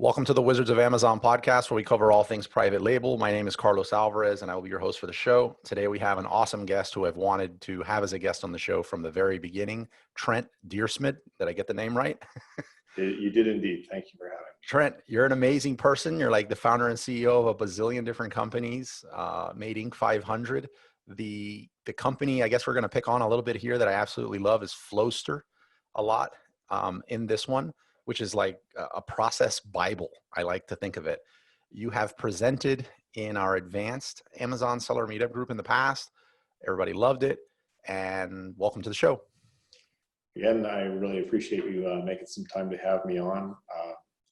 Welcome to the Wizards of Amazon podcast, where we cover all things private label. My name is Carlos Alvarez, and I will be your host for the show. Today, we have an awesome guest who I've wanted to have as a guest on the show from the very beginning, Trent Dyrsmid. Did I get the name right? You did indeed. Thank you for having me. Trent, you're an amazing person. You're like the founder and CEO of a bazillion different companies, made Inc. 500. The company, I guess we're going to pick on a little bit here that I absolutely love is Flowster a lot in this one, which is like a process Bible, I like to think of it. You have presented in our advanced Amazon seller meetup group in the past. Everybody loved it, and welcome to the show. Again, I really appreciate you making some time to have me on.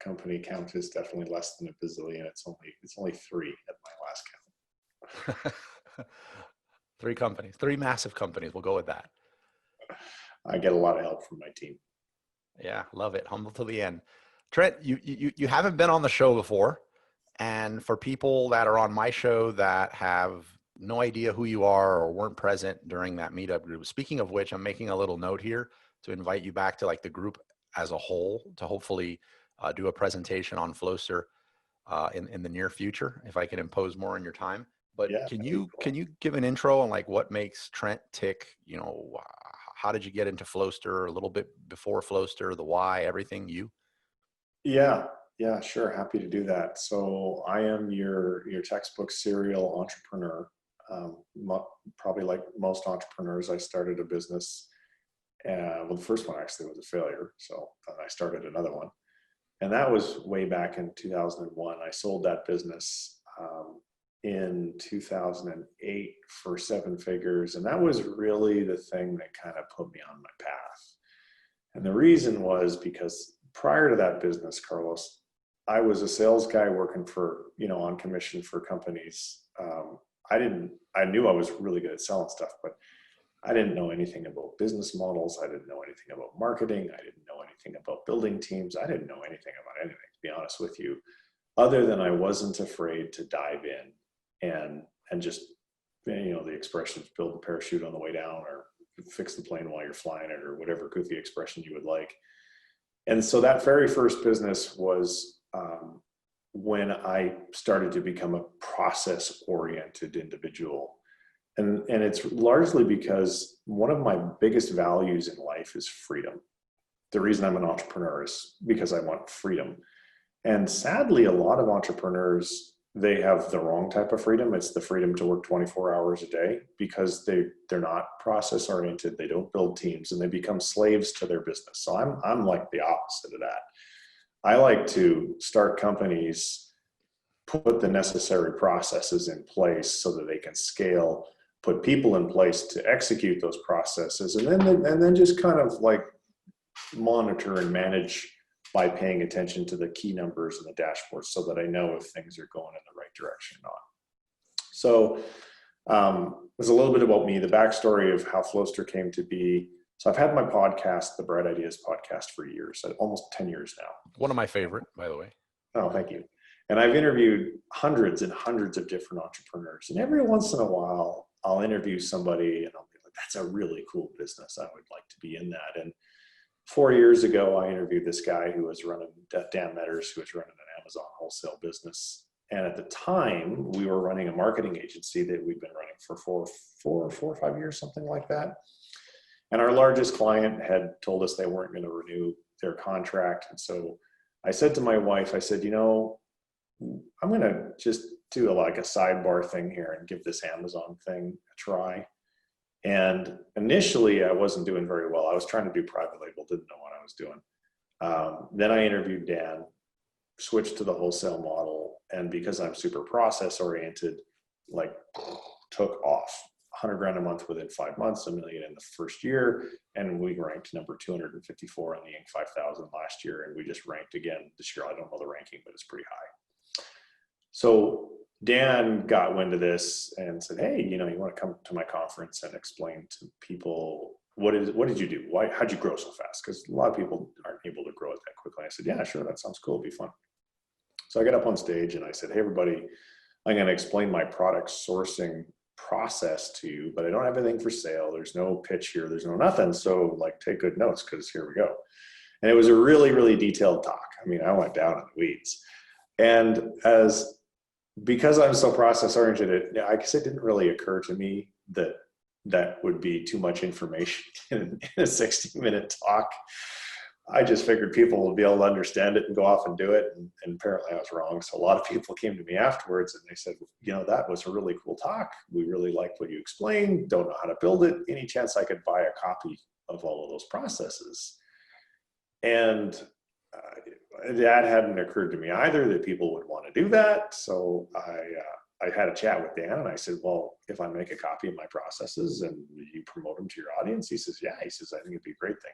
Company count is definitely less than a bazillion. It's only 3 at my last count. 3 companies, 3 massive companies. We'll go with that. I get a lot of help from my team. Yeah, love it. Humble to the end. Trent, you haven't been on the show before. And for people that are on my show that have no idea who you are or weren't present during that meetup group, speaking of which, I'm making a little note here to invite you back to like the group as a whole to hopefully do a presentation on Flowster in the near future, if I can impose more on your time. But Yeah, can you give an intro on like what makes Trent tick? You know, how did you get into Flowster? A little bit before Flowster, the why, everything you? Yeah, sure. Happy to do that. So I am your textbook serial entrepreneur. Probably like most entrepreneurs, I started a business. Well, the first one actually was a failure. So then I started another one. And that was way back in 2001. I sold that business in 2008 for 7 figures. And that was really the thing that kind of put me on my path. And the reason was because prior to that business, Carlos, I was a sales guy working for, on commission for companies. I knew I was really good at selling stuff, but I didn't know anything about business models. I didn't know anything about marketing. I didn't know anything about building teams. I didn't know anything about anything, to be honest with you, other than I wasn't afraid to dive in and just, the expressions, build the parachute on the way down or fix the plane while you're flying it or whatever goofy expression you would like. And so that very first business was when I started to become a process-oriented individual. And it's largely because one of my biggest values in life is freedom. The reason I'm an entrepreneur is because I want freedom. And sadly, a lot of entrepreneurs, they have the wrong type of freedom. It's the freedom to work 24 hours a day because they're not process oriented. They don't build teams and they become slaves to their business. So I'm like the opposite of that. I like to start companies, put the necessary processes in place so that they can scale, put people in place to execute those processes, and then just kind of like monitor and manage by paying attention to the key numbers and the dashboard so that I know if things are going in the right direction or not. So there's a little bit about me, the backstory of how Flowster came to be. So I've had my podcast, the Bright Ideas podcast, for years, almost 10 years now. One of my favorite, by the way. Oh, thank you. And I've interviewed hundreds and hundreds of different entrepreneurs. And every once in a while, I'll interview somebody and I'll be like, that's a really cool business. I would like to be in that. And 4 years ago, I interviewed this guy who was running, Dan Metters, who was running an Amazon wholesale business. And at the time, we were running a marketing agency that we'd been running for four or 5 years, something like that. And our largest client had told us they weren't going to renew their contract. And so I said to my wife, I said, I'm going to just do like a sidebar thing here and give this Amazon thing a try. And initially I wasn't doing very well. I was trying to do private label, didn't know what I was doing. Then I interviewed Dan, switched to the wholesale model. And because I'm super process oriented, like took off. 100 grand a month within 5 months, $1 million in the first year. And we ranked number 254 on the Inc. 5000 last year. And we just ranked again this year. I don't know the ranking, but it's pretty high. So Dan got wind of this and said, hey, you want to come to my conference and explain to people, what did you do? How'd you grow so fast? Because a lot of people aren't able to grow it that quickly. I said, yeah, sure. That sounds cool. It'll be fun. So I got up on stage and I said, hey, everybody, I'm going to explain my product sourcing process to you, but I don't have anything for sale. There's no pitch here. There's no nothing. So like take good notes because here we go. And it was a really, really detailed talk. I mean, I went down in the weeds. And because I'm so process oriented, I guess it didn't really occur to me that that would be too much information in a 60-minute talk. I just figured people would be able to understand it and go off and do it. And apparently I was wrong. So a lot of people came to me afterwards and they said, you know, that was a really cool talk. We really liked what you explained. Don't know how to build it. Any chance I could buy a copy of all of those processes? And that hadn't occurred to me either, that people would want to do that. So I had a chat with Dan and I said, well, if I make a copy of my processes and you promote them to your audience, he says, yeah, he says, I think it'd be a great thing.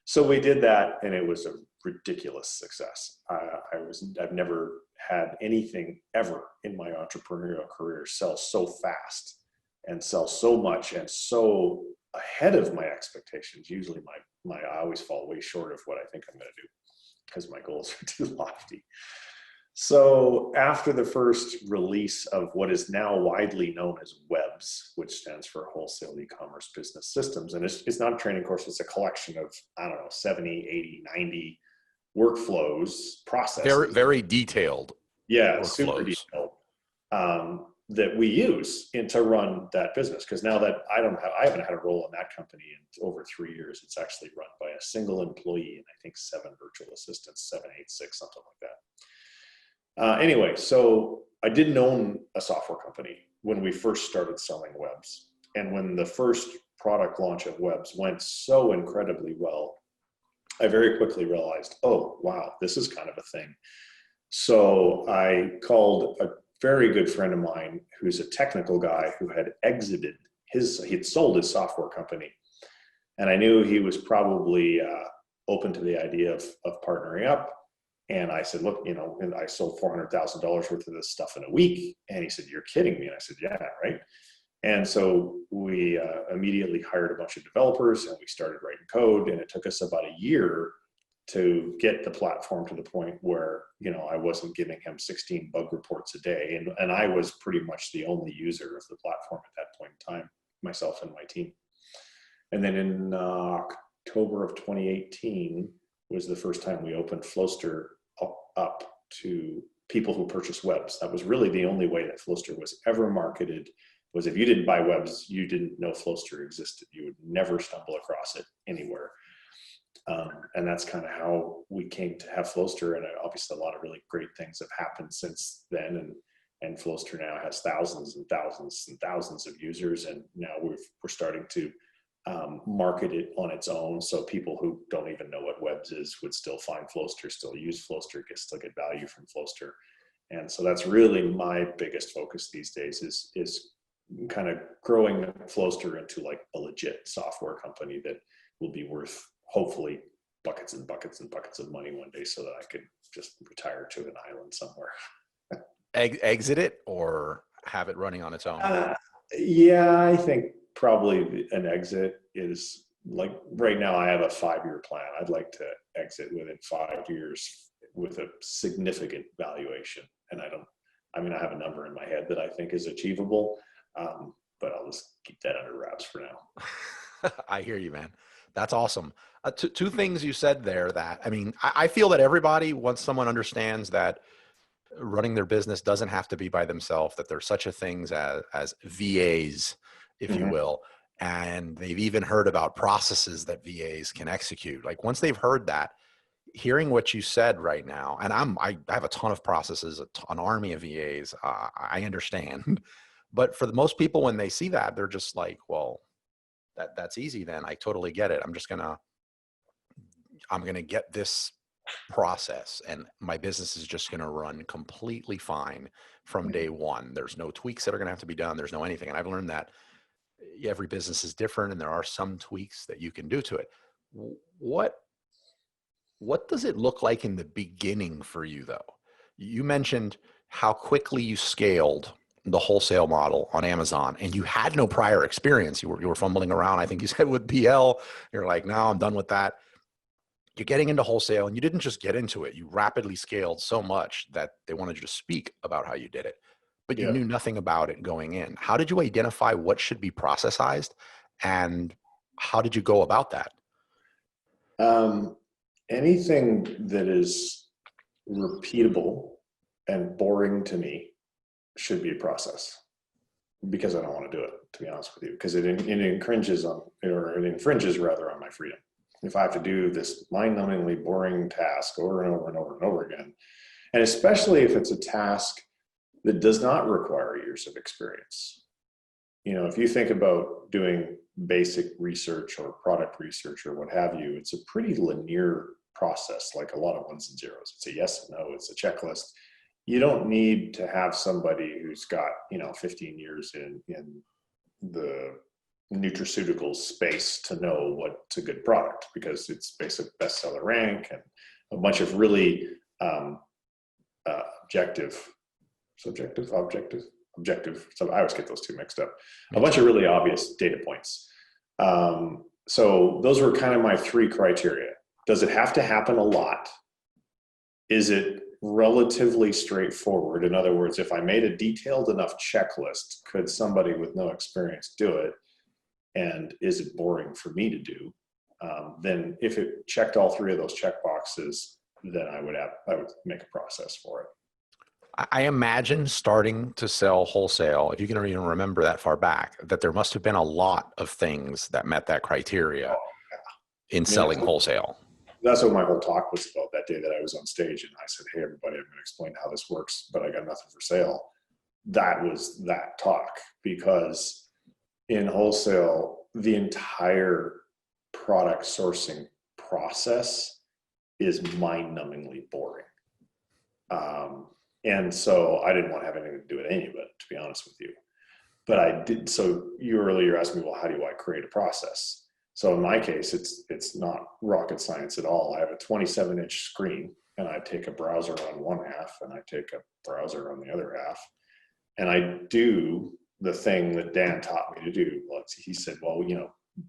So we did that and it was a ridiculous success. I've never had anything ever in my entrepreneurial career sell so fast and sell so much and so ahead of my expectations. Usually I always fall way short of what I think I'm going to do because my goals are too lofty. So after the first release of what is now widely known as WEBS, which stands for Wholesale E-commerce Business Systems, and it's not a training course, it's a collection of, I don't know, 70, 80, 90 workflows, processes. Very, very detailed. Yeah, workflows. super detailed, that we use to run that business. Because now that I haven't had a role in that company in over 3 years. It's actually run by a single employee and I think 7 virtual assistants, 7, 8, 6, something like that. Anyway, so I didn't own a software company when we first started selling WEBS. And when the first product launch of WEBS went so incredibly well, I very quickly realized, oh, wow, this is kind of a thing. So I called a very good friend of mine who's a technical guy who had exited he'd sold his software company. And I knew he was probably open to the idea of partnering up. And I said, look, you know, and I sold $400,000 worth of this stuff in a week. And he said, you're kidding me. And I said, yeah, right. And so we immediately hired a bunch of developers and we started writing code. And it took us about a year to get the platform to the point where, you know, I wasn't giving him 16 bug reports a day. And I was pretty much the only user of the platform at that point in time, myself and my team. And then in October of 2018 was the first time we opened Flowster up to people who purchase WEBS. That was really the only way that Flowster was ever marketed, was if you didn't buy WEBS, you didn't know Flowster existed. You would never stumble across it anywhere. And that's kind of how we came to have Flowster. And obviously a lot of really great things have happened since then. And Flowster now has thousands and thousands and thousands of users. And now we're starting to market it on its own. So people who don't even know what WEBS is would still find Flowster, still use Flowster, still get value from Flowster. And so that's really my biggest focus these days is kind of growing Flowster into like a legit software company that will be worth hopefully buckets and buckets and buckets of money one day so that I could just retire to an island somewhere. Exit it or have it running on its own? Yeah, I think probably an exit is like, right now I have a 5-year plan. I'd like to exit within 5 years with a significant valuation. And I have a number in my head that I think is achievable, but I'll just keep that under wraps for now. I hear you, man. That's awesome. Two things you said there that, I feel that everybody, once someone understands that running their business doesn't have to be by themselves, that there's such a things as VAs, if you will. And they've even heard about processes that VAs can execute. Like once they've heard that, hearing what you said right now, and I have a ton of processes, an army of VAs, I understand. But for the most people, when they see that, they're just like, well, that's easy then. I totally get it. I'm going to get this process and my business is just going to run completely fine from day one. There's no tweaks that are going to have to be done. There's no anything. And I've learned that every business is different and there are some tweaks that you can do to it. What does it look like in the beginning for you though? You mentioned how quickly you scaled the wholesale model on Amazon and you had no prior experience. You were fumbling around. I think you said with PL, you're like, no, I'm done with that. You're getting into wholesale and you didn't just get into it. You rapidly scaled so much that they wanted you to speak about how you did it, but you knew nothing about it going in. How did you identify what should be processized and how did you go about that? Anything that is repeatable and boring to me should be a process, because I don't want to do it, to be honest with you, because it infringes rather on my freedom. If I have to do this mind-numbingly boring task over and over and over and over again, and especially if it's a task that does not require years of experience. You know, if you think about doing basic research or product research or what have you, it's a pretty linear process, like a lot of ones and zeros. It's a yes and no, it's a checklist. You don't need to have somebody who's got, 15 years in the nutraceutical space to know what's a good product, because it's basic bestseller rank and a bunch of really objective. So I always get those two mixed up. A bunch of really obvious data points. So those were kind of my three criteria. Does it have to happen a lot? Is it relatively straightforward? In other words, if I made a detailed enough checklist, could somebody with no experience do it? And is it boring for me to do? Then if it checked all three of those check boxes, then I would make a process for it. I imagine starting to sell wholesale, if you can even remember that far back, that there must have been a lot of things that met that criteria in selling wholesale. That's what my whole talk was about that day that I was on stage, and I said, hey, everybody, I'm going to explain how this works, but I got nothing for sale. That was that talk, because in wholesale, the entire product sourcing process is mind-numbingly boring. And so I didn't want to have anything to do with any of it, to be honest with you. But I did. So you earlier asked me, well, how do I create a process? So in my case, it's not rocket science at all. I have a 27-inch screen, and I take a browser on one half and I take a browser on the other half. And I do the thing that Dan taught me to do. He said, well,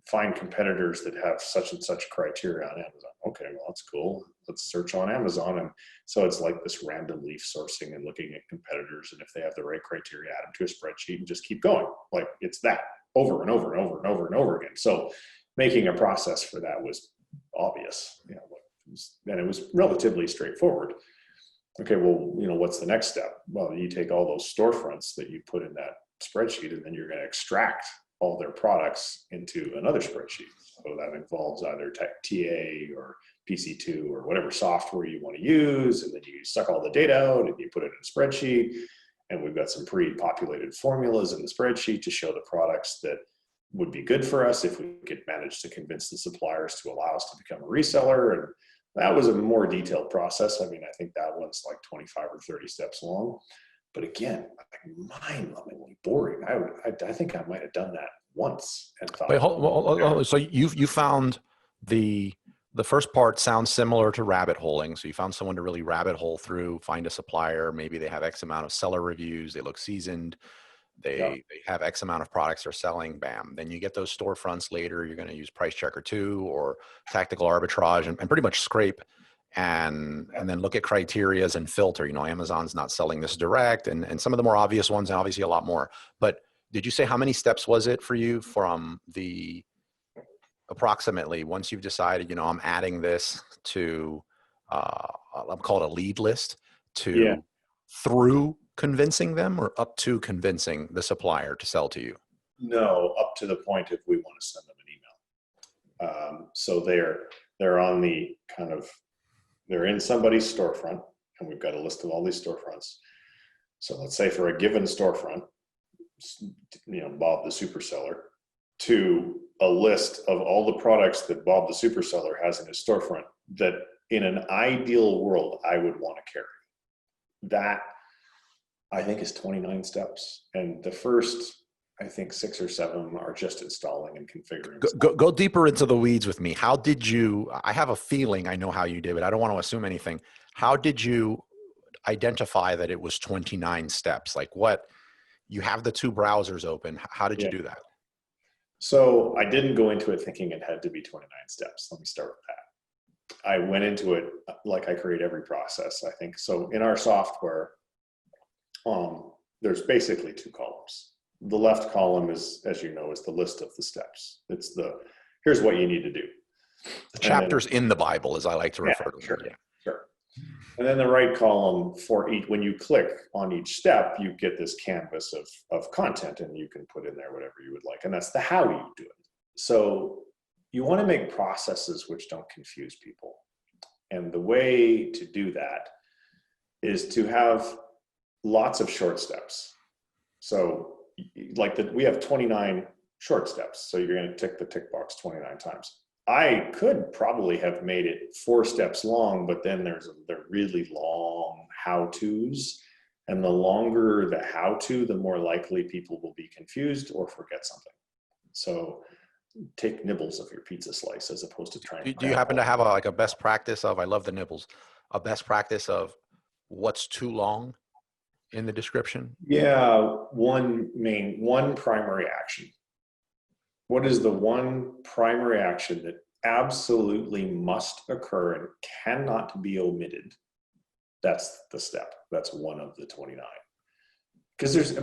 find competitors that have such and such criteria on Amazon. Okay, well, that's cool. Let's search on Amazon. And so it's like this random leaf sourcing and looking at competitors. And if they have the right criteria, add them to a spreadsheet and just keep going. Like, it's that over and over and over and over and over again. So making a process for that was obvious, and it was relatively straightforward. Okay, well, what's the next step? Well, you take all those storefronts that you put in that spreadsheet, and then you're going to extract all their products into another spreadsheet. So that involves either TA or PC2 or whatever software you want to use. And then you suck all the data out and you put it in a spreadsheet. And we've got some pre-populated formulas in the spreadsheet to show the products that would be good for us if we could manage to convince the suppliers to allow us to become a reseller. And that was a more detailed process. I mean, I think that one's like 25 or 30 steps long. But again, mind-numbingly boring. I think I might have done that once and thought. Wait, so you found the first part sounds similar to rabbit holing. So you found someone to really rabbit hole through, find a supplier. Maybe they have X amount of seller reviews. They look seasoned. They have X amount of products they're selling. Bam. Then you get those storefronts later. You're going to use Price Checker 2 or tactical arbitrage and pretty much scrape. And then look at criterias and filter, Amazon's not selling this direct and some of the more obvious ones, and obviously a lot more. But did you say how many steps was it for you from the approximately, once you've decided, I'm adding this to, I'll call it a lead list, to through convincing them, or up to convincing the supplier to sell to you? No, up to the point if we want to send them an email. So they're on the they're in somebody's storefront, and we've got a list of all these storefronts. So let's say for a given storefront, Bob the superseller, to a list of all the products that Bob the superseller has in his storefront that in an ideal world I would want to carry. That, I think, is 29 steps. And the first, I think 6 or 7 of them are just installing and configuring. Go deeper into the weeds with me. How did you, I have a feeling I know how you did it. I don't want to assume anything. How did you identify that it was 29 steps? Like, what, you have the 2 browsers open. How did you do that? So I didn't go into it thinking it had to be 29 steps. Let me start with that. I went into it like I create every process, I think. So in our software, there's basically 2 columns. The left column is, as you know, is the list of the steps. It's here's what you need to do. The chapters in the Bible, as I like to refer to them. Sure. And then the right column for each, when you click on each step, you get this canvas of content, and you can put in there whatever you would like. And that's the how you do it. So you want to make processes which don't confuse people. And the way to do that is to have lots of short steps. So like we have 29 short steps. So you're going to tick the tick box 29 times. I could probably have made it 4 steps long, but then they're really long how-tos. And the longer the how-to, the more likely people will be confused or forget something. So take nibbles of your pizza slice as opposed to trying to. Do you happen to have a best practice of, I love the nibbles, a best practice of what's too long in the description? Yeah, one primary action. What is the one primary action that absolutely must occur and cannot be omitted? That's the step. That's one of the 29. Because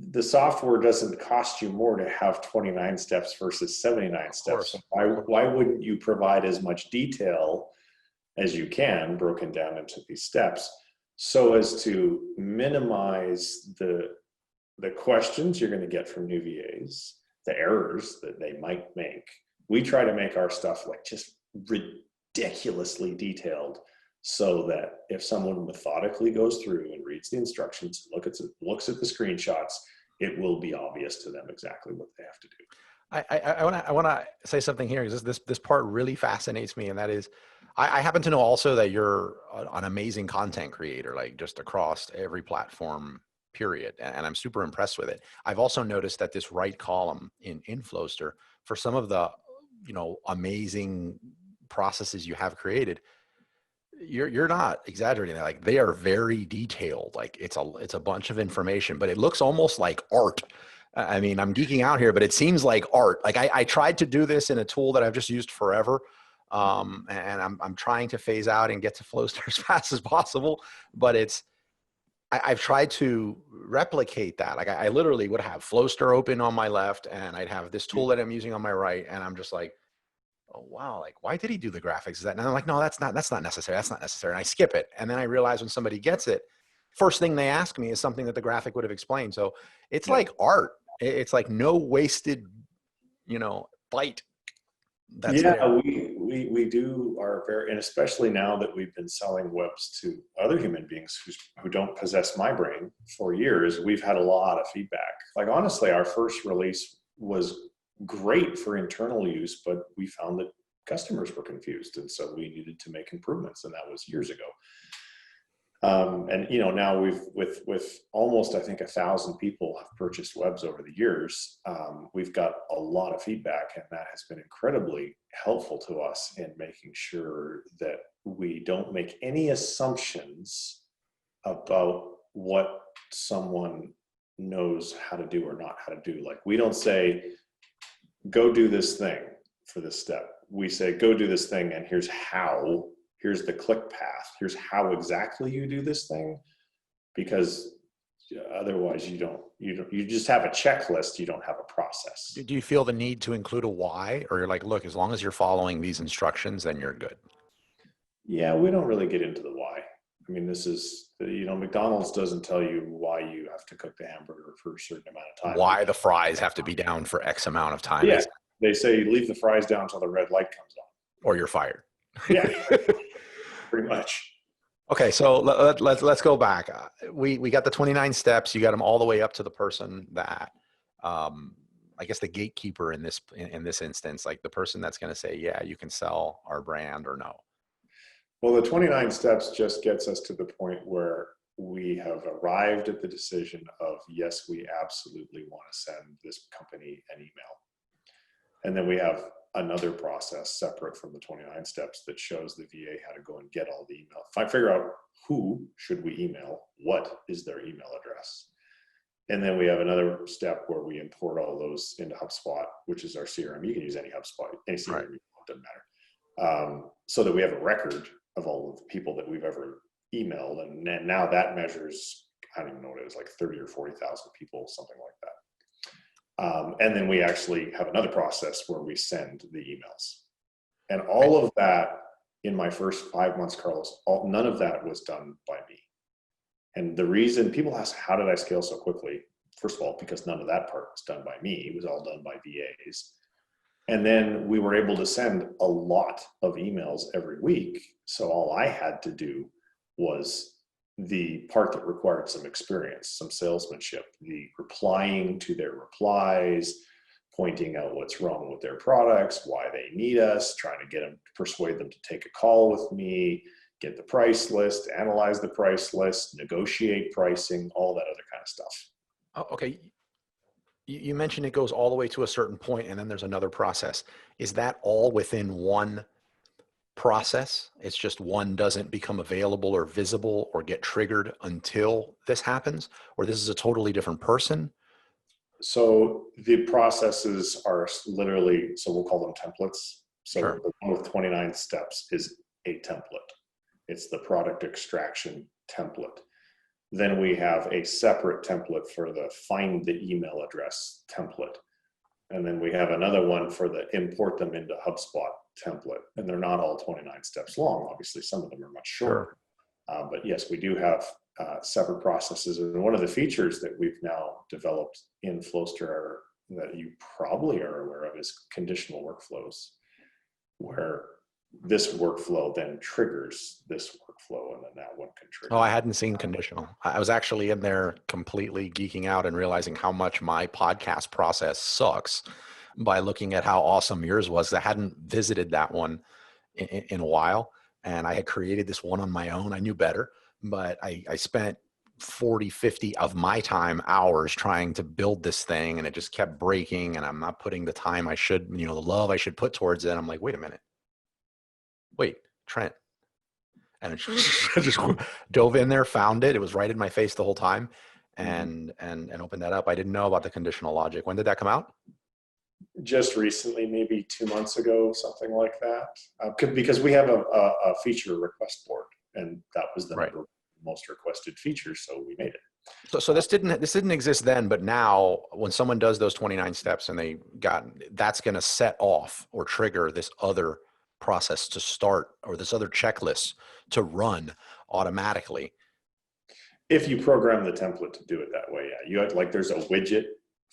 the software doesn't cost you more to have 29 steps versus 79 steps. So why wouldn't you provide as much detail as you can, broken down into these steps, so as to minimize the questions you're going to get from new VAs, the errors that they might make. We try to make our stuff like just ridiculously detailed, so that if someone methodically goes through and reads the instructions, looks at the screenshots, it will be obvious to them exactly what they have to do. I want to say something here, because this part really fascinates me, and that is, I happen to know also that you're an amazing content creator, like just across every platform, period. And I'm super impressed with it. I've also noticed that this right column in Flowster, for some of the, amazing processes you have created, you're not exaggerating. Like, they are very detailed. Like, it's a bunch of information, but it looks almost like art. I mean, I'm geeking out here, but it seems like art. Like, I tried to do this in a tool that I've just used forever. And I'm trying to phase out and get to Flowster as fast as possible, but I've tried to replicate that. Like, I literally would have Flowster open on my left, and I'd have this tool that I'm using on my right. And I'm just like, oh, wow. Like, why did he do the graphics? Is that? And I'm like, no, that's not necessary. That's not necessary. And I skip it. And then I realize when somebody gets it, first thing they ask me is something that the graphic would have explained. So it's like art. It's like no wasted, bite. That's yeah, there. we do our very, and especially now that we've been selling webs to other human beings who don't possess my brain for years, we've had a lot of feedback. Like, honestly, our first release was great for internal use, but we found that customers were confused, and so we needed to make improvements, and that was years ago. And now with almost, I think, 1,000 people have purchased webs over the years. We've got a lot of feedback, and that has been incredibly helpful to us in making sure that we don't make any assumptions about what someone knows how to do or not how to do. Like, we don't say, go do this thing for this step. We say, go do this thing, and here's how. Here's the click path. Here's how exactly you do this thing, because otherwise you just have a checklist. You don't have a process. Do you feel the need to include a why, or you're like, look, as long as you're following these instructions, then you're good? Yeah, we don't really get into the why. I mean, this is, McDonald's doesn't tell you why you have to cook the hamburger for a certain amount of time. Why the fries have to be down for X amount of time. Yeah, they say leave the fries down until the red light comes on. Or you're fired. Yeah, pretty much. Okay, so let's go back. We got the 29 steps. You got them all the way up to the person that, I guess, the gatekeeper in this instance, like the person that's going to say, yeah, you can sell our brand, or no. Well, the 29 steps just gets us to the point where we have arrived at the decision of, yes, we absolutely want to send this company an email. And then we have another process separate from the 29 steps that shows the VA how to go and get all the email. If I figure out who should we email, what is their email address. And then we have another step where we import all those into HubSpot, which is our CRM. You can use any HubSpot, any CRM, right. It doesn't matter. So that we have a record of all of the people that we've ever emailed. And now that measures, I don't even know what it is, like 30 or 40,000 people, something like that. And then we actually have another process where we send the emails. And all of that in my first 5 months, Carlos, none of that was done by me. And the reason people ask, how did I scale so quickly? First of all, because none of that part was done by me. It was all done by VAs. And then we were able to send a lot of emails every week. So all I had to do was the part that required some experience, some salesmanship, the replying to their replies, pointing out what's wrong with their products, why they need us, trying to get them, persuade them to take a call with me, get the price list, analyze the price list, negotiate pricing, all that other kind of stuff. Oh, okay. You mentioned it goes all the way to a certain point and then there's another process. Is that all within one process? It's just one doesn't become available or visible or get triggered until this happens? Or this is a totally different person? So the processes are literally, so we'll call them templates. So Sure. the one with 29 steps is a template. It's the product extraction template. Then we have a separate template for the find the email address template. And then we have another one for the import them into HubSpot template. And they're not all 29 steps long. Obviously, some of them are much shorter. Sure. But yes, we do have separate processes. And one of the features that we've now developed in Flowster that you probably are aware of is conditional workflows, where this workflow then triggers this workflow, and then that one can trigger. Oh, I hadn't seen conditional. I was actually in there completely geeking out and realizing how much my podcast process sucks by looking at how awesome yours was. I hadn't visited that one in a while, and I had created this one on my own. I knew better, but I spent 40, 50 of my time hours trying to build this thing, and it just kept breaking, and I'm not putting the time I should, the love I should put towards it. I'm like, wait a minute. Wait, Trent. And I just dove in there, found it. It was right in my face the whole time, and opened that up. I didn't know about the conditional logic. When did that come out? Just recently, maybe 2 months ago, something like that. Because we have a feature request board, and that was the Right. most requested feature, so we made it. So this didn't exist then, but now when someone does those 29 steps and that's going to set off or trigger this other process to start, or this other checklist to run automatically. If you program the template to do it that way, yeah. You have, like, there's a widget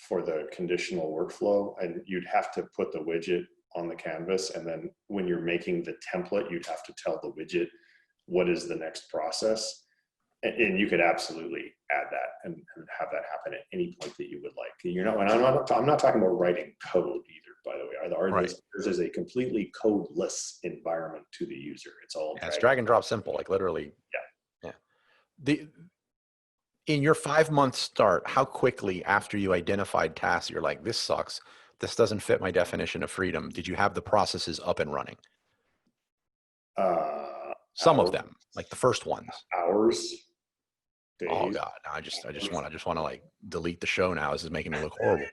for the conditional workflow, and you'd have to put the widget on the canvas. And then when you're making the template, you'd have to tell the widget what is the next process. And you could absolutely add that and have that happen at any point that you would like. You're not, and I'm not talking about writing code either, by the way. Right. This is a completely codeless environment to the user. It's all it's drag and drop simple, like literally. Yeah. In your 5-month start, how quickly after you identified tasks, you're like, this sucks, this doesn't fit my definition of freedom, did you have the processes up and running? Some of them, like the first ones. Hours. Days. Oh God, I just want to like delete the show now. This is making me look horrible.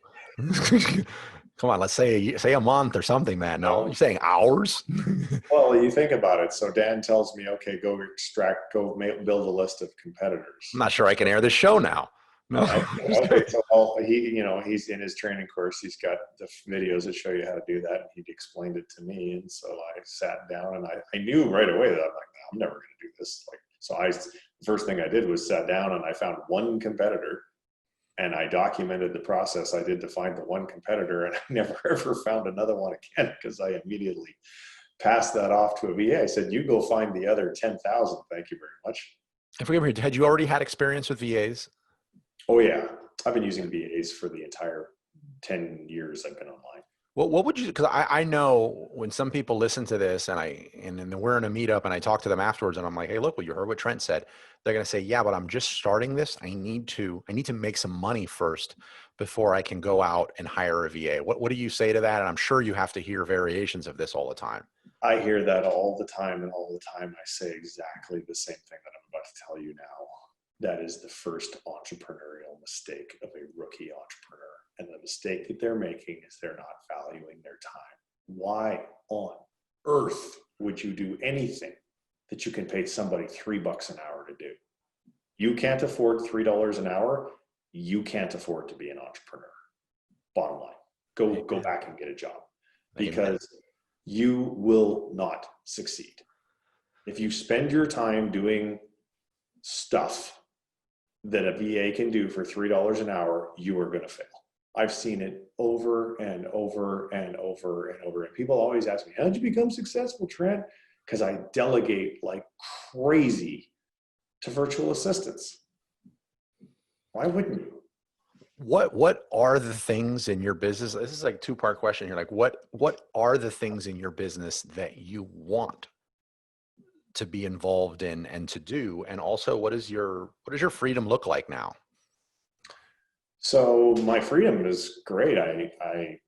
Come on, let's say a month or something, man. No, you're saying hours? Well, you think about it. So Dan tells me, okay, go build a list of competitors. I'm not sure I can air this show now. No. Okay, so he's in his training course. He's got the videos that show you how to do that. And he'd explained it to me. And so I sat down and I knew right away that I'm like, no, I'm never going to do this. The first thing I did was sat down and I found one competitor, and I documented the process I did to find the one competitor, and I never ever found another one again, because I immediately passed that off to a VA. I said, you go find the other 10,000. Thank you very much. And forgive me, had you already had experience with VAs? Oh yeah. I've been using VAs for the entire 10 years I've been online. Well, what would you, because I know when some people listen to this and then we're in a meetup and I talk to them afterwards and I'm like, hey, look, well, you heard what Trent said. They're going to say, yeah, but I'm just starting this. I need to make some money first before I can go out and hire a VA. What do you say to that? And I'm sure you have to hear variations of this all the time. I hear that all the time, and all the time I say exactly the same thing that I'm about to tell you now. That is the first entrepreneurial mistake of a rookie entrepreneur. And the mistake that they're making is they're not valuing their time. Why on earth would you do anything that you can pay somebody $3 an hour to do? You can't afford $3 an hour. You can't afford to be an entrepreneur. Bottom line, go back and get a job, because you will not succeed. If you spend your time doing stuff that a VA can do for $3 an hour, you are going to fail. I've seen it over and over and over and over. And people always ask me, how did you become successful, Trent? Because I delegate like crazy to virtual assistants. Why wouldn't you? What are the things in your business? This is like a two-part question here. Like what are the things in your business that you want to be involved in and to do? And also what does your freedom look like now? So my freedom is great. I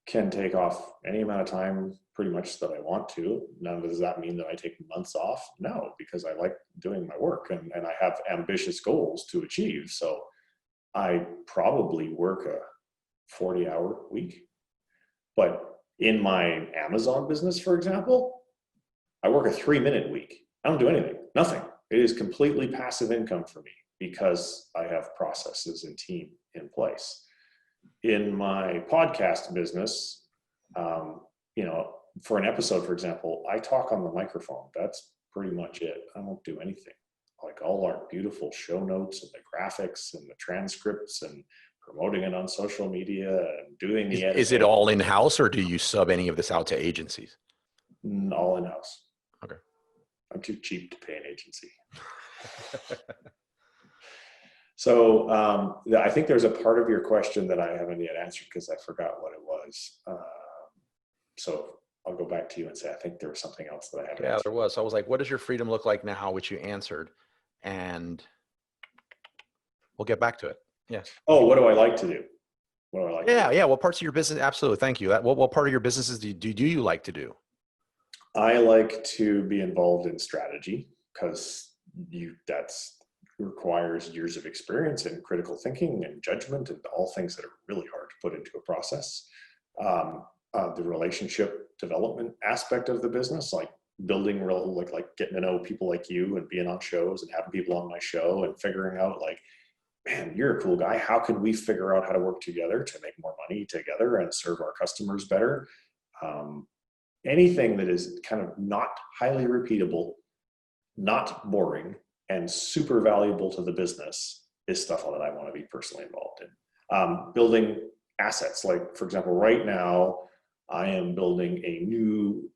can take off any amount of time pretty much that I want to. Now, does that mean that I take months off? No, because I like doing my work and I have ambitious goals to achieve. So I probably work a 40-hour week. But in my Amazon business, for example, I work a 3-minute week. I don't do anything, nothing. It is completely passive income for me because I have processes and team in place. In my podcast business, for an episode, for example, I talk on the microphone. That's pretty much it. I don't do anything. Like all our beautiful show notes and the graphics and the transcripts and promoting it on social media and doing the editing. Is it all in-house or do you sub any of this out to agencies? All in-house. Okay. I'm too cheap to pay an agency. So I think there's a part of your question that I haven't yet answered because I forgot what it was. So I'll go back to you and say, I think there was something else that I haven't answered. There was. So I was like, what does your freedom look like now, which you answered. And we'll get back to it. Yeah. Oh, what do I like to do? What do I like to do? Yeah. What parts of your business? Absolutely. Thank you. What part of your businesses do you like to do? I like to be involved in strategy because that's requires years of experience and critical thinking and judgment and all things that are really hard to put into a process. The relationship development aspect of the business, like building like getting to know people like you and being on shows and having people on my show and figuring out like, man, you're a cool guy. How can we figure out how to work together to make more money together and serve our customers better? Anything that is kind of not highly repeatable, not boring, and super valuable to the business is stuff that I want to be personally involved in. Building assets, like for example, right now I am building a new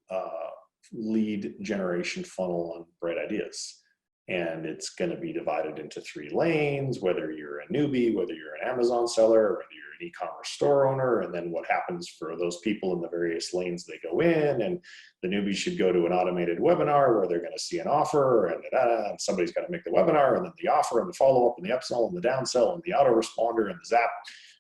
lead generation funnel on Bright Ideas. And it's going to be divided into 3 lanes, whether you're a newbie, whether you're an Amazon seller, whether you're an e-commerce store owner, and then what happens for those people in the various lanes they go in. And the newbie should go to an automated webinar where they're going to see an offer and somebody's got to make the webinar and then the offer and the follow-up and the upsell and the downsell and the autoresponder and the zap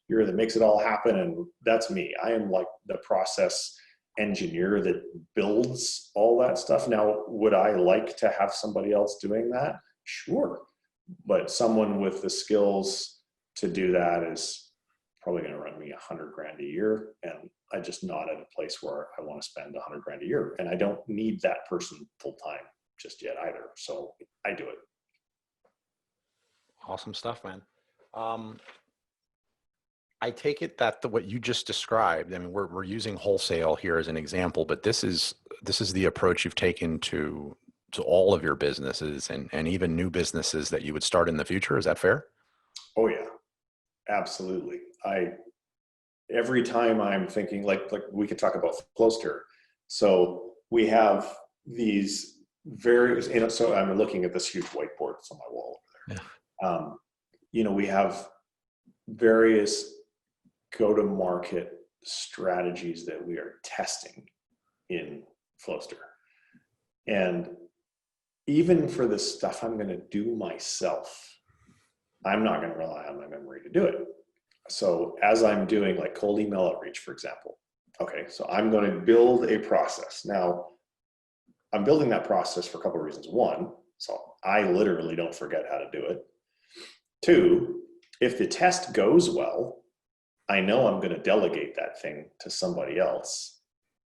that makes it all happen. And that's me. I am like the process engineer that builds all that stuff. Now, would I like to have somebody else doing that? Sure. But someone with the skills to do that is probably going to run me $100,000 a year. And I'm just not at a place where I want to spend $100,000 a year. And I don't need that person full time just yet either. So I do it. Awesome stuff, man. I take it that what you just described, I mean, we're using wholesale here as an example, but this is the approach you've taken to all of your businesses and even new businesses that you would start in the future. Is that fair? Oh yeah, absolutely. Every time I'm thinking like we could talk about Flowster. So we have these various, so I'm looking at this huge whiteboard that's on my wall over there. Yeah. We have various go-to-market strategies that we are testing in Flowster. And even for the stuff I'm going to do myself, I'm not going to rely on my memory to do it. So as I'm doing like cold email outreach, for example, okay, so I'm going to build a process. Now, I'm building that process for a couple of reasons. One, so I literally don't forget how to do it. Two, if the test goes well, I know I'm going to delegate that thing to somebody else.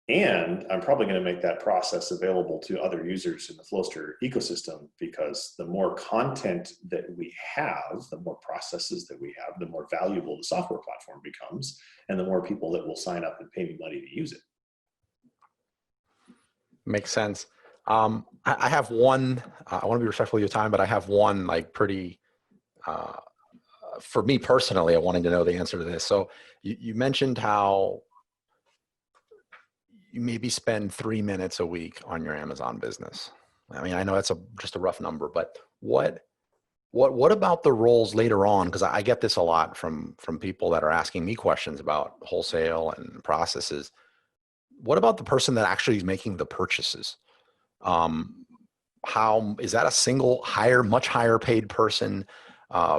And I'm probably going to make that process available to other users in the Flowster ecosystem, because the more content that we have, the more processes that we have, the more valuable the software platform becomes, and the more people that will sign up and pay me money to use it. Makes sense. I have one, I want to be respectful of your time, but I have one like pretty, uh, for me personally, I wanted to know the answer to this. So you mentioned how you maybe spend 3 minutes a week on your Amazon business. I mean, I know that's just a rough number, but what about the roles later on? Because I get this a lot from people that are asking me questions about wholesale and processes. What about the person that actually is making the purchases? Um, how is that a single higher, much higher paid person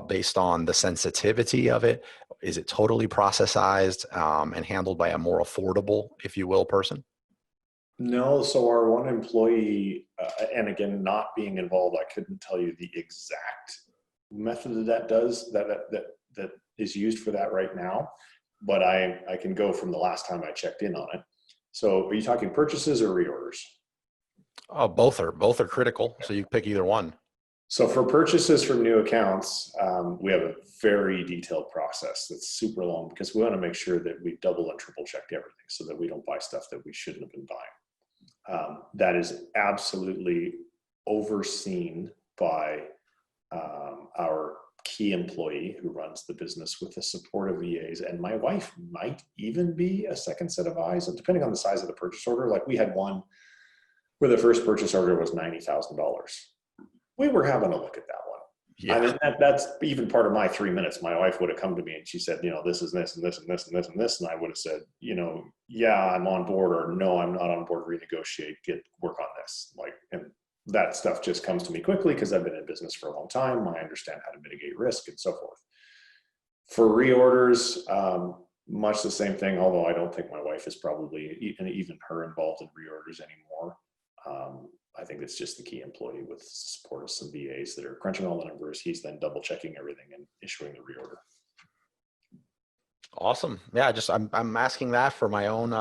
based on the sensitivity of it? Is it totally processized and handled by a more affordable, if you will, person? No, so our one employee, and again, not being involved, I couldn't tell you the exact method that is used for that right now, but I can go from the last time I checked in on it. So are you talking purchases or reorders? Oh, both are critical. So you pick either one. So for purchases from new accounts, we have a very detailed process that's super long because we want to make sure that we double and triple checked everything so that we don't buy stuff that we shouldn't have been buying. That is absolutely overseen by our key employee who runs the business with the support of VAs. And my wife might even be a second set of eyes, and depending on the size of the purchase order. Like we had one where the first purchase order was $90,000. We were having a look at that one. Yeah. I mean, that's even part of my 3 minutes. My wife would have come to me and she said, this is this and this and this and this and this. And I would have said, yeah, I'm on board, or no, I'm not on board, renegotiate, work on this. And that stuff just comes to me quickly because I've been in business for a long time. I understand how to mitigate risk and so forth. For reorders, much the same thing, although I don't think my wife is probably even her involved in reorders anymore. I think it's just the key employee with the support of some VAs that are crunching all the numbers. He's then double checking everything and issuing the reorder. Awesome. Yeah, I'm asking that for my own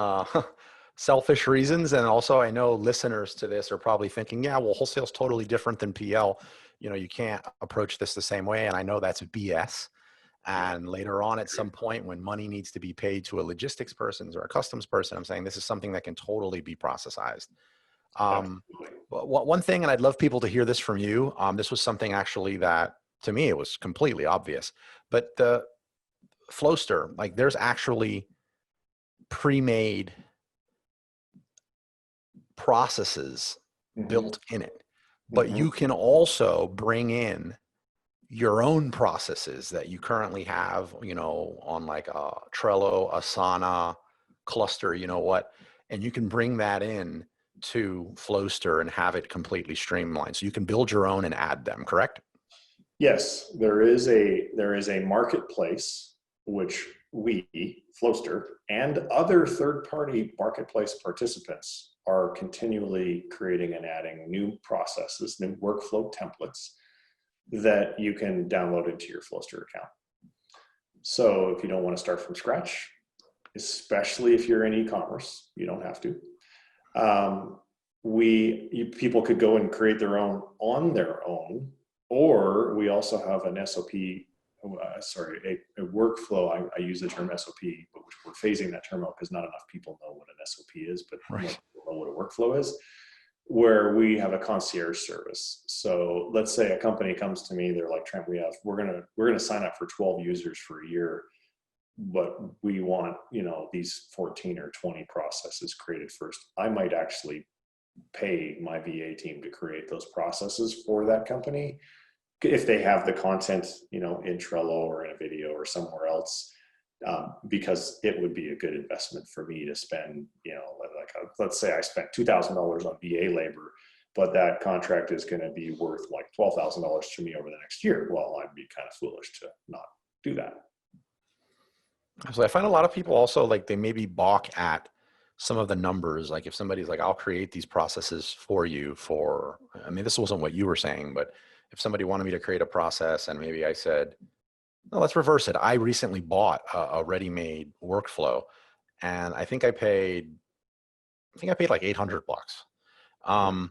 selfish reasons, and also I know listeners to this are probably thinking, yeah, well, wholesale is totally different than PL. You can't approach this the same way, and I know that's BS. And later on, at some point, when money needs to be paid to a logistics person or a customs person, I'm saying this is something that can totally be processized. But one thing, and I'd love people to hear this from you. This was something actually that to me, it was completely obvious, but the Flowster, like there's actually pre-made processes built in it, but you can also bring in your own processes that you currently have, on like a Trello, Asana, Cluster, and you can bring that in to Flowster and have it completely streamlined. So you can build your own and add them, correct? Yes, there is a marketplace which we, Flowster, and other third-party marketplace participants are continually creating and adding new processes, new workflow templates that you can download into your Flowster account. So if you don't want to start from scratch, especially if you're in e-commerce, you don't have to. People could go and create their own on their own, or we also have an SOP, a workflow. I use the term SOP, but we're phasing that term out because not enough people know what an SOP is, but right. More people know what a workflow is, where we have a concierge service. So let's say a company comes to me, they're like, Trent, we're gonna sign up for 12 users for a year, but we want, these 14 or 20 processes created first. I might actually pay my VA team to create those processes for that company if they have the content, in Trello or in a video or somewhere else, because it would be a good investment for me to spend, let's say I spent $2,000 on VA labor, but that contract is going to be worth like $12,000 to me over the next year. Well, I'd be kind of foolish to not do that. So I find a lot of people also like they maybe balk at some of the numbers. Like if somebody's like, I'll create these processes for you this wasn't what you were saying, but if somebody wanted me to create a process and maybe I said, no, let's reverse it. I recently bought a ready-made workflow and I think I paid like $800.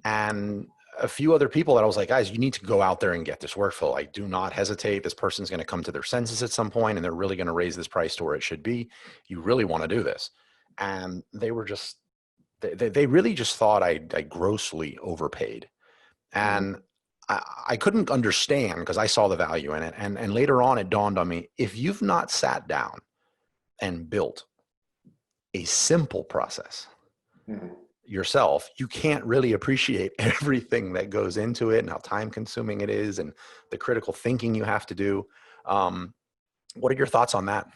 And a few other people that I was like, guys, you need to go out there and get this workflow. Like, do not hesitate. This person's going to come to their senses at some point and they're really going to raise this price to where it should be. You really want to do this. And they were just They really just thought I grossly overpaid. Mhm. And I couldn't understand because I saw the value in it. And later on, it dawned on me, if you've not sat down and built a simple process Mhm. yourself, you can't really appreciate everything that goes into it and how time consuming it is and the critical thinking you have to do. Um, what are your thoughts on that?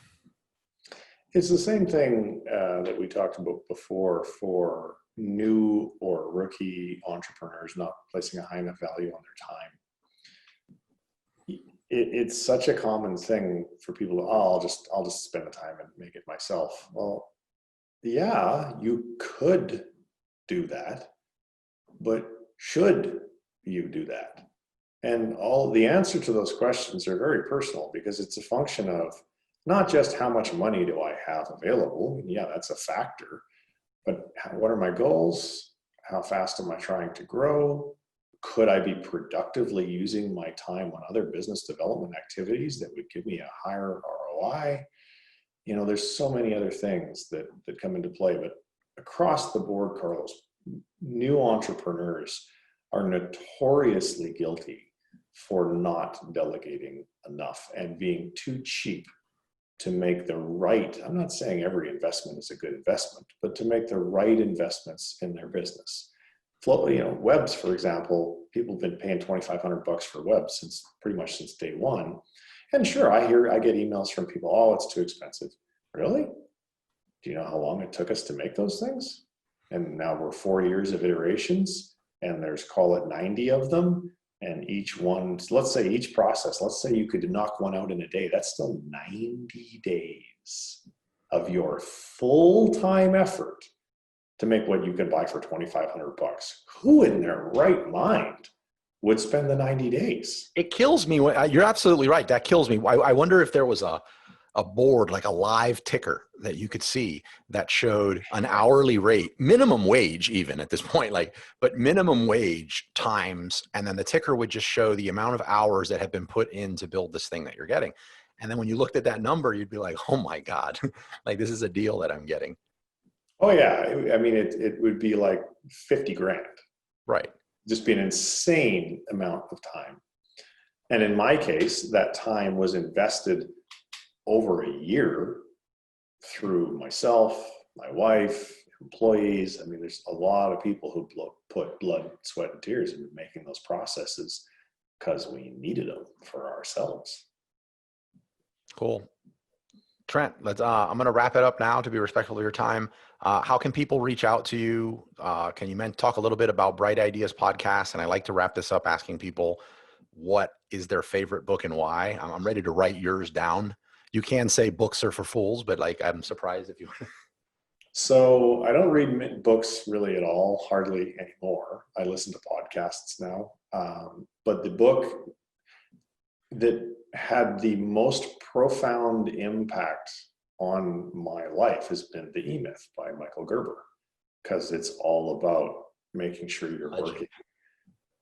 It's the same thing that we talked about before for new or rookie entrepreneurs not placing a high enough value on their time. It's such a common thing for people to, oh, I'll just spend the time and make it myself. Well, yeah, you could do that, but should you do that? And all the answer to those questions are very personal because it's a function of not just how much money do I have available. Yeah, that's a factor, but what are my goals? How fast am I trying to grow? Could I be productively using my time on other business development activities that would give me a higher ROI? You know, there's so many other things that come into play, but across the board, Carlos, new entrepreneurs are notoriously guilty for not delegating enough and being too cheap to make the right, I'm not saying every investment is a good investment, but to make the right investments in their business. You know, webs, for example, people have been paying $2,500 for webs since pretty much since day one. And sure, I get emails from people, oh, it's too expensive. Really? Do you know how long it took us to make those things? And now we're 4 years of iterations, and there's, call it 90 of them. And each one, let's say each process, let's say you could knock one out in a day. That's still 90 days of your full-time effort to make what you can buy for $2,500. Who in their right mind would spend the 90 days? It kills me when you're absolutely right. That kills me. I wonder if there was a board, like a live ticker that you could see that showed an hourly rate, minimum wage, even at this point, like, but minimum wage times, and then the ticker would just show the amount of hours that have been put in to build this thing that you're getting. And then when you looked at that number, you'd be like, oh my God, like this is a deal that I'm getting. Oh yeah, I mean, it would be like 50 grand. Right. Just be an insane amount of time. And in my case, that time was invested over a year through myself, my wife, employees. I mean, there's a lot of people who put blood, sweat, and tears into making those processes because we needed them for ourselves. Cool. Trent, I'm going to wrap it up now to be respectful of your time. How can people reach out to you? Can you talk a little bit about Bright Ideas podcast? And I like to wrap this up asking people what is their favorite book and why. I'm ready to write yours down. You can say books are for fools, but like, I'm surprised if you. So I don't read books really at all, hardly anymore. I listen to podcasts now. But the book that had the most profound impact on my life has been The E-Myth by Michael Gerber, because it's all about making sure you're working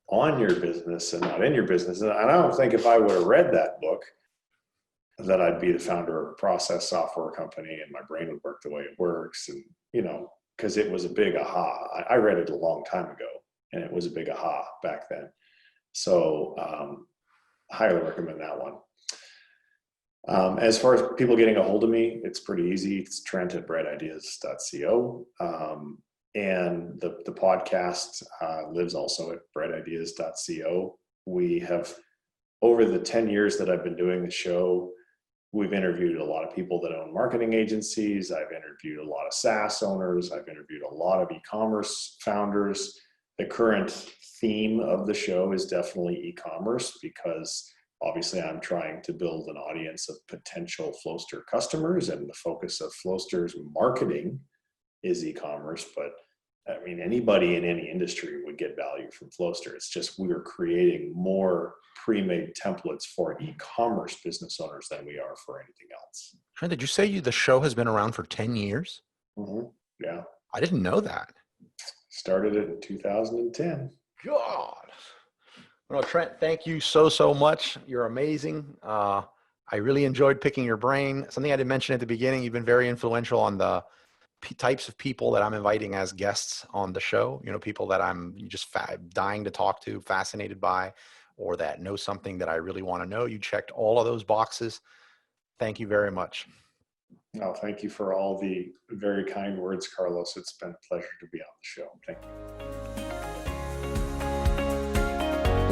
on your business and not in your business. And I don't think if I would have read that book that I'd be the founder of a process software company and my brain would work the way it works. And, you know, because it was a big aha. I read it a long time ago and it was a big aha back then. So highly recommend that one. As far as people getting a hold of me, it's pretty easy. It's Trent@brightideas.co. And the podcast lives also at brightideas.co. We have, over the 10 years that I've been doing the show, we've interviewed a lot of people that own marketing agencies. I've interviewed a lot of SaaS owners. I've interviewed a lot of e-commerce founders. The current theme of the show is definitely e-commerce, because obviously I'm trying to build an audience of potential Flowster customers, and the focus of Flowster's marketing is e-commerce. But I mean, anybody in any industry would get value from Flowster. It's just we're creating more pre-made templates for e-commerce business owners than we are for anything else. Trent, did you say the show has been around for 10 years? Mm-hmm. Yeah. I didn't know that. Started it in 2010. God. Well, Trent, thank you so much. You're amazing. I really enjoyed picking your brain. Something I didn't mention at the beginning, you've been very influential on the types of people that I'm inviting as guests on the show, people that I'm just dying to talk to, fascinated by, or that know something that I really want to know. You checked all of those boxes. Thank you very much. No, thank you for all the very kind words, Carlos. It's been a pleasure to be on the show. Thank you.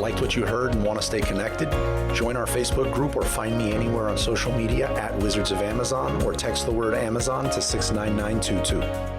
Liked what you heard and want to stay connected? Join our Facebook group or find me anywhere on social media at Wizards of Amazon, or text the word Amazon to 69922.